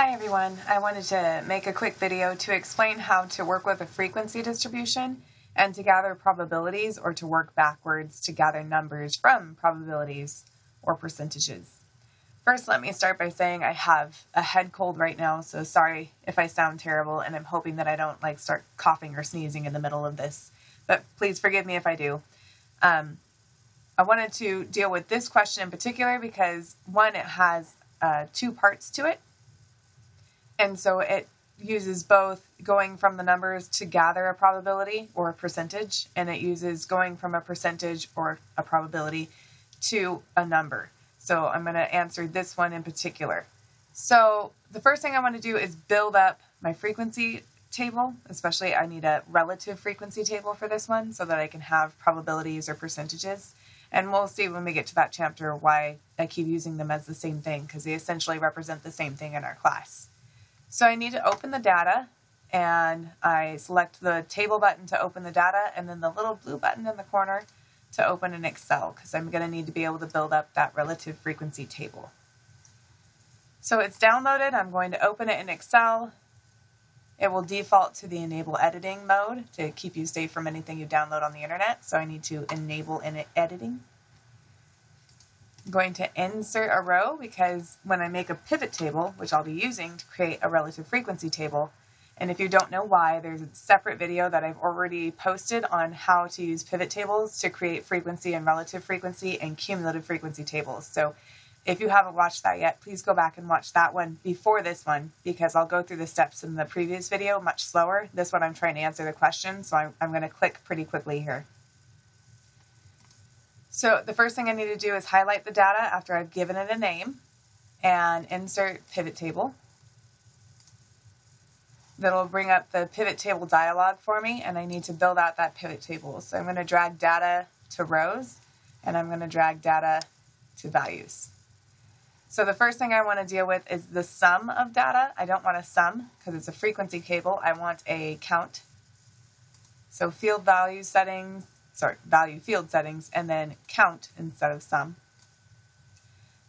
Hi everyone, I wanted to make a quick video to explain how to work with a frequency distribution and to gather probabilities or to work backwards to gather numbers from probabilities or percentages. First, let me start by saying I have a head cold right now, so sorry if I sound terrible, and I'm hoping that I don't start coughing or sneezing in the middle of this, but please forgive me if I do. I wanted to deal with this question in particular because one, it has two parts to it. And so it uses both going from the numbers to gather a probability or a percentage, and it uses going from a percentage or a probability to a number. So I'm going to answer this one in particular. So the first thing I want to do is build up my frequency table, especially I need a relative frequency table for this one so that I can have probabilities or percentages. And we'll see when we get to that chapter why I keep using them as the same thing, because they essentially represent the same thing in our class. So I need to open the data, and I select the table button to open the data, and then the little blue button in the corner to open an Excel, because I'm going to need to be able to build up that relative frequency table. So it's downloaded. I'm going to open it in Excel. It will default to the enable editing mode to keep you safe from anything you download on the internet, so I need to enable editing. I'm going to insert a row because when I make a pivot table, which I'll be using to create a relative frequency table, and if you don't know why, there's a separate video that I've already posted on how to use pivot tables to create frequency and relative frequency and cumulative frequency tables. So if you haven't watched that yet, please go back and watch that one before this one, because I'll go through the steps in the previous video much slower. This one I'm trying to answer the question, so I'm going to click pretty quickly here. So the first thing I need to do is highlight the data after I've given it a name and insert pivot table. That'll bring up the pivot table dialog for me, and I need to build out that pivot table. So I'm going to drag data to rows, and I'm going to drag data to values. So the first thing I want to deal with is the sum of data. I don't want a sum because it's a frequency table. I want a count. So field value settings, value field settings, and then count instead of sum.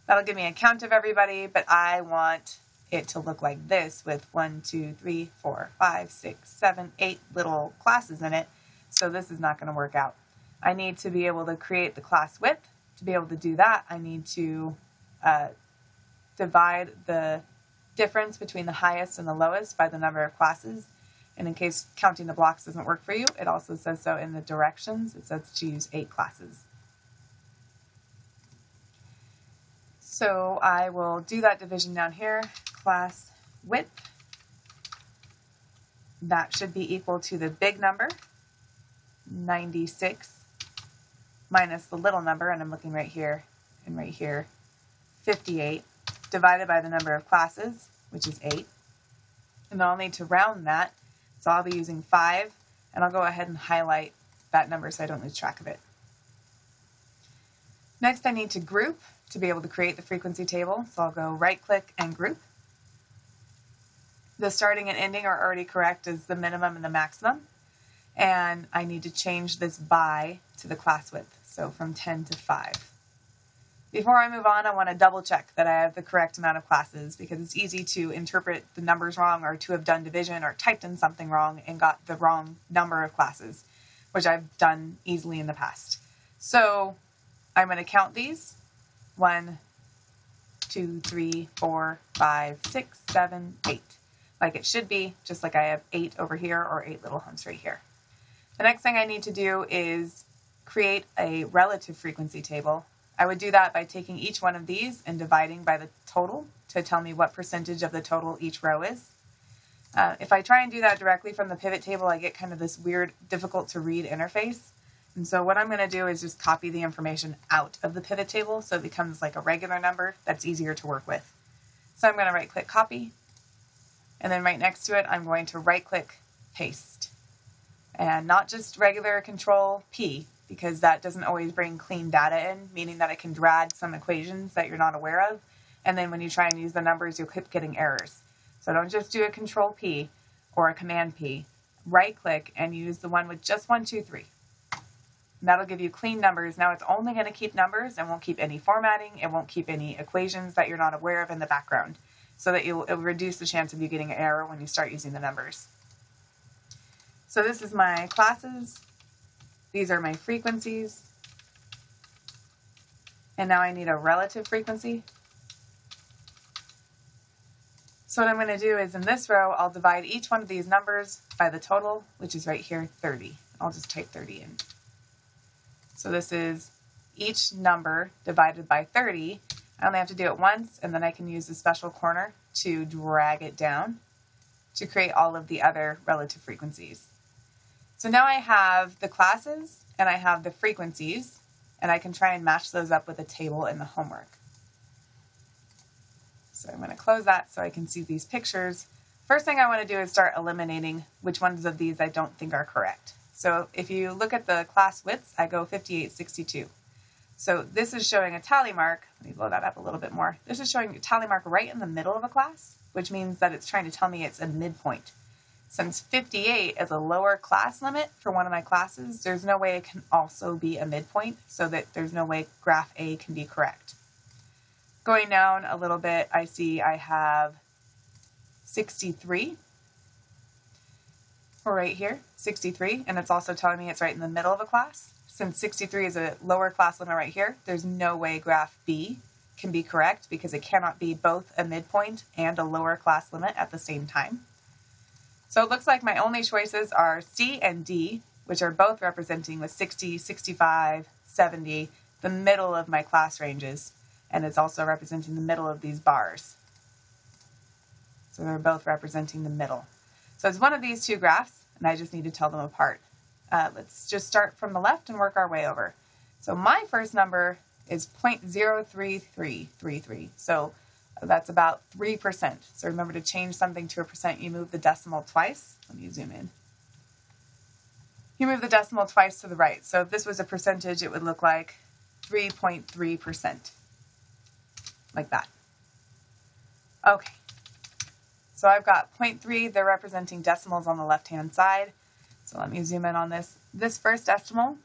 That'll give me a count of everybody, but I want it to look like this with 1, 2, 3, 4, 5, 6, 7, 8 little classes in it. So this is not going to work out. I need to be able to create the class width. To be able to do that, I need to divide the difference between the highest and the lowest by the number of classes. And in case counting the blocks doesn't work for you, it also says so in the directions. It says to use 8 classes. So I will do that division down here, class width. That should be equal to the big number, 96, minus the little number, and I'm looking right here and right here, 58, divided by the number of classes, which is 8. And I'll need to round that. So I'll be using 5, and I'll go ahead and highlight that number so I don't lose track of it. Next, I need to group to be able to create the frequency table. So I'll go right-click and group. The starting and ending are already correct as the minimum and the maximum. And I need to change this by to the class width, so from 10 to 5. Before I move on, I want to double check that I have the correct amount of classes, because it's easy to interpret the numbers wrong or to have done division or typed in something wrong and got the wrong number of classes, which I've done easily in the past. So I'm going to count these. 1, 2, 3, 4, 5, 6, 7, 8. Like it should be, just like I have 8 over here or 8 little humps right here. The next thing I need to do is create a relative frequency table. I would do that by taking each one of these and dividing by the total to tell me what percentage of the total each row is. If I try and do that directly from the pivot table, I get kind of this weird, difficult to read interface. And so what I'm going to do is just copy the information out of the pivot table so it becomes like a regular number that's easier to work with. So I'm going to right-click copy, and then right next to it I'm going to right-click paste. And not just regular control P, because that doesn't always bring clean data in, meaning that it can drag some equations that you're not aware of, and then when you try and use the numbers, you'll keep getting errors. So don't just do a control P or a command P. Right-click and use the one with just 1, 2, 3. And that'll give you clean numbers. Now it's only going to keep numbers and won't keep any formatting. It won't keep any equations that you're not aware of in the background. so that it will reduce the chance of you getting an error when you start using the numbers. So this is my classes. These are my frequencies. And now I need a relative frequency. So what I'm going to do is in this row, I'll divide each one of these numbers by the total, which is right here, 30. I'll just type 30 in. So this is each number divided by 30. I only have to do it once, and then I can use the special corner to drag it down to create all of the other relative frequencies. So now I have the classes and I have the frequencies, and I can try and match those up with a table in the homework. So I'm going to close that so I can see these pictures. First thing I want to do is start eliminating which ones of these I don't think are correct. So if you look at the class widths, I go 58, 62. So this is showing a tally mark. Let me blow that up a little bit more. This is showing a tally mark right in the middle of a class, which means that it's trying to tell me it's a midpoint. Since 58 is a lower class limit for one of my classes, there's no way it can also be a midpoint, so that there's no way graph A can be correct. Going down a little bit, I see I have 63. Or right here, 63, and it's also telling me it's right in the middle of a class. Since 63 is a lower class limit right here, there's no way graph B can be correct because it cannot be both a midpoint and a lower class limit at the same time. So it looks like my only choices are C and D, which are both representing with 60, 65, 70, the middle of my class ranges, and it's also representing the middle of these bars. So they're both representing the middle. So it's one of these two graphs, and I just need to tell them apart. Let's just start from the left and work our way over. So my first number is 0.03333. So that's about 3%. So remember, to change something to a percent, you move the decimal twice. Let me zoom in. You move the decimal twice to the right. So if this was a percentage, it would look like 3.3%. Like that. Okay. So I've got 0.3, they're representing decimals on the left-hand side. So let me zoom in on this. This first decimal,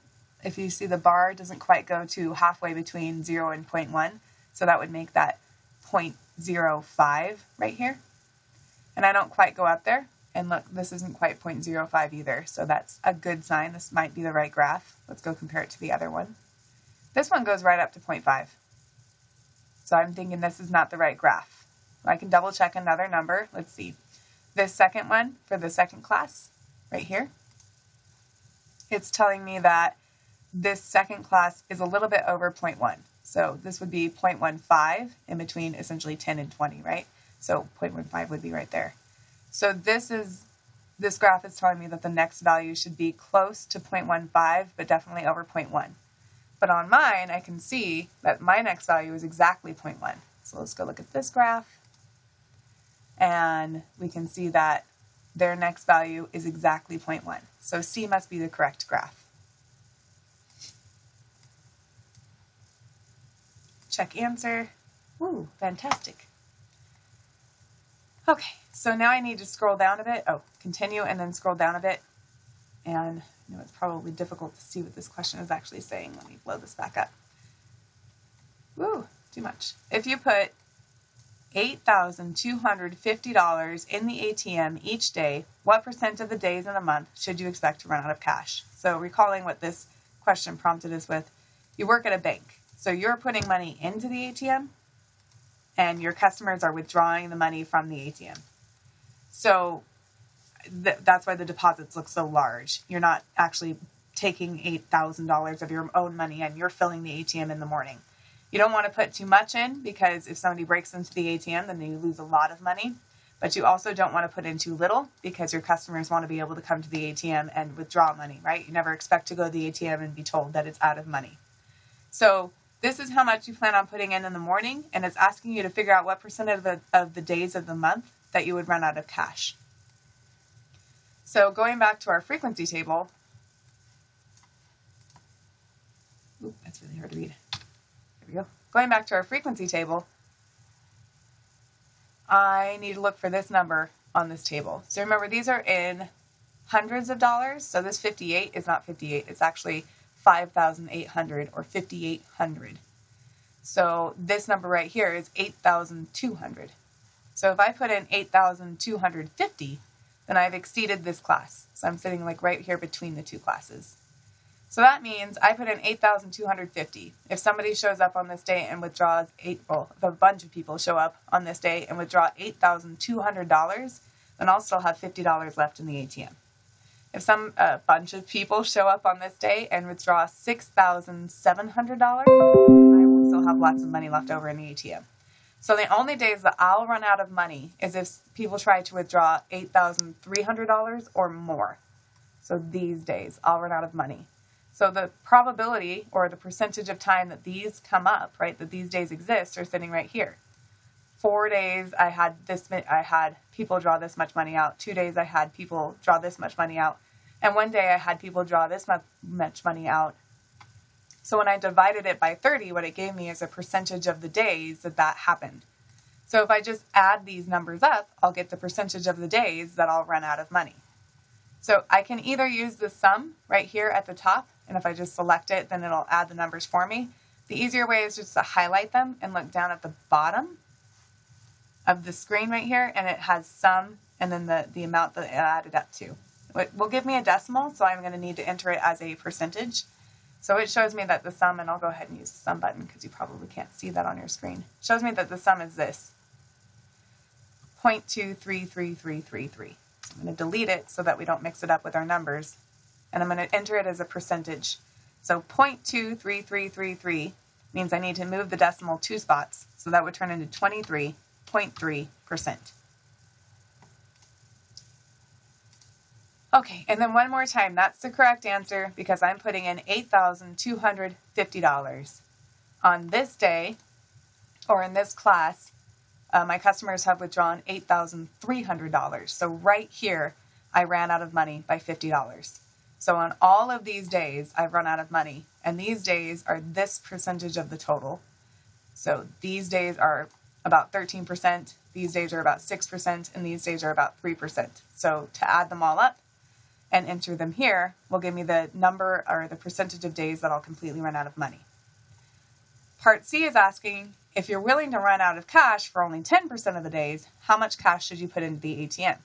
if you see the bar, doesn't quite go to halfway between 0 and 0.1. So that would make that 0.05 right here. And I don't quite go up there. And look, this isn't quite 0.05 either. So that's a good sign. This might be the right graph. Let's go compare it to the other one. This one goes right up to 0.5. So I'm thinking this is not the right graph. I can double check another number. Let's see. This second one for the second class, right here, it's telling me that this second class is a little bit over 0.1. So this would be 0.15 in between essentially 10 and 20, right? So 0.15 would be right there. So this graph is telling me that the next value should be close to 0.15, but definitely over 0.1. But on mine, I can see that my next value is exactly 0.1. So let's go look at this graph. And we can see that their next value is exactly 0.1. So C must be the correct graph. Check answer. Ooh, fantastic. Okay, so now I need to scroll down a bit. Oh, continue and then scroll down a bit. And I know it's probably difficult to see what this question is actually saying. Let me blow this back up. Woo, too much. If you put $8,250 in the ATM each day, what percent of the days in the month should you expect to run out of cash? So recalling what this question prompted us with, you work at a bank. So you're putting money into the ATM, and your customers are withdrawing the money from the ATM. So that's why the deposits look so large. You're not actually taking $8,000 of your own money and you're filling the ATM in the morning. You don't want to put too much in, because if somebody breaks into the ATM, then you lose a lot of money. But you also don't want to put in too little, because your customers want to be able to come to the ATM and withdraw money, right? You never expect to go to the ATM and be told that it's out of money. So this is how much you plan on putting in the morning, and it's asking you to figure out what percent of the days of the month that you would run out of cash. So going back to our frequency table, oop, that's really hard to read. There we go. Going back to our frequency table, I need to look for this number on this table. So remember, these are in hundreds of dollars. So this 58 is not 58. It's actually 5,800 or 5,800. So this number right here is 8,200. So if I put in 8,250, then I've exceeded this class. So I'm sitting like right here between the two classes. So that means I put in 8,250. If somebody shows up on this day and withdraws if a bunch of people show up on this day and withdraw $8,200, then I'll still have $50 left in the ATM. If a bunch of people show up on this day and withdraw $6,700, I will still have lots of money left over in the ATM. So the only days that I'll run out of money is if people try to withdraw $8,300 or more. So these days I'll run out of money. So the probability or the percentage of time that these come up, right, that these days exist, are sitting right here. 4 days I had people draw this much money out. 2 days I had people draw this much money out. And 1 day I had people draw this much money out. So when I divided it by 30, what it gave me is a percentage of the days that happened. So if I just add these numbers up, I'll get the percentage of the days that I'll run out of money. So I can either use the sum right here at the top, and if I just select it, then it'll add the numbers for me. The easier way is just to highlight them and look down at the bottom of the screen right here, and it has sum and then the amount that it added up to. It will give me a decimal, so I'm going to need to enter it as a percentage. So it shows me that the sum, and I'll go ahead and use the sum button because you probably can't see that on your screen. It shows me that the sum is this, 0.233333. I'm going to delete it so that we don't mix it up with our numbers, and I'm going to enter it as a percentage. So 0.23333 means I need to move the decimal 2 spots, so that would turn into 23.3%. Okay, and then one more time, that's the correct answer because I'm putting in $8,250. On this day, or in this class, my customers have withdrawn $8,300. So right here, I ran out of money by $50. So on all of these days, I've run out of money. And these days are this percentage of the total. So these days are about 13%, these days are about 6%, and these days are about 3%. So to add them all up and enter them here will give me the number or the percentage of days that I'll completely run out of money. Part C is asking, if you're willing to run out of cash for only 10% of the days, how much cash should you put into the ATM?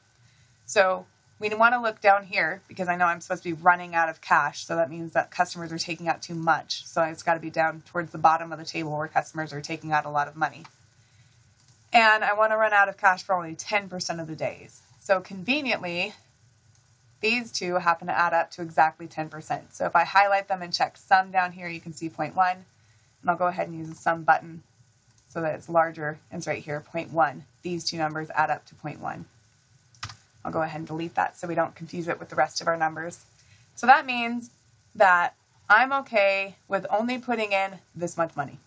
So we want to look down here because I know I'm supposed to be running out of cash, so that means that customers are taking out too much. So it's got to be down towards the bottom of the table where customers are taking out a lot of money. And I want to run out of cash for only 10% of the days. So conveniently, these two happen to add up to exactly 10%. So if I highlight them and check sum down here, you can see 0.1. And I'll go ahead and use the sum button so that it's larger, and it's right here, 0.1. These two numbers add up to 0.1. I'll go ahead and delete that so we don't confuse it with the rest of our numbers. So that means that I'm okay with only putting in this much money.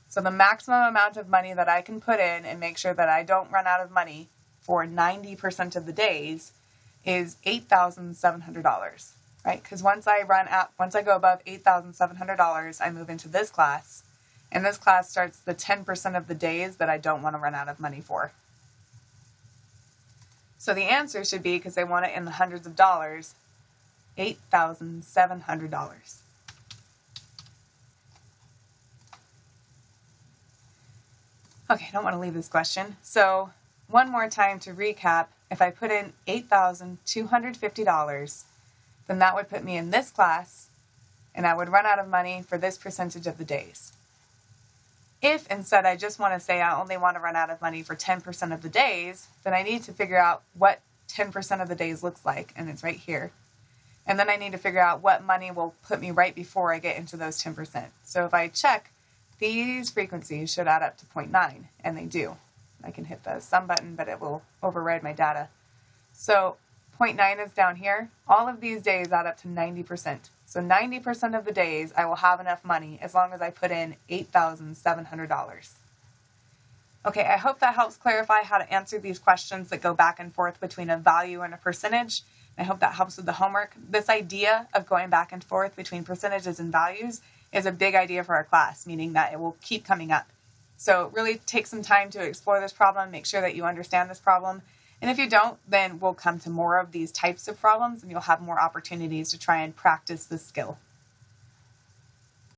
So the maximum amount of money that I can put in and make sure that I don't run out of money for 90% of the days is $8,700, right? Because once I go above $8,700, I move into this class. And this class starts the 10% of the days that I don't want to run out of money for. So the answer should be, because they want it in the hundreds of dollars, $8,700. Okay, I don't want to leave this question. So one more time to recap, if I put in $8,250, then that would put me in this class, and I would run out of money for this percentage of the days. If instead I just want to say I only want to run out of money for 10% of the days, then I need to figure out what 10% of the days looks like, and it's right here. And then I need to figure out what money will put me right before I get into those 10%. So if I check, these frequencies should add up to 0.9, and they do. I can hit the sum button, but it will override my data. So 0.9 is down here. All of these days add up to 90%. So 90% of the days I will have enough money as long as I put in $8,700. Okay, I hope that helps clarify how to answer these questions that go back and forth between a value and a percentage. I hope that helps with the homework. This idea of going back and forth between percentages and values is a big idea for our class, meaning that it will keep coming up. So really take some time to explore this problem, make sure that you understand this problem. And if you don't, then we'll come to more of these types of problems and you'll have more opportunities to try and practice this skill.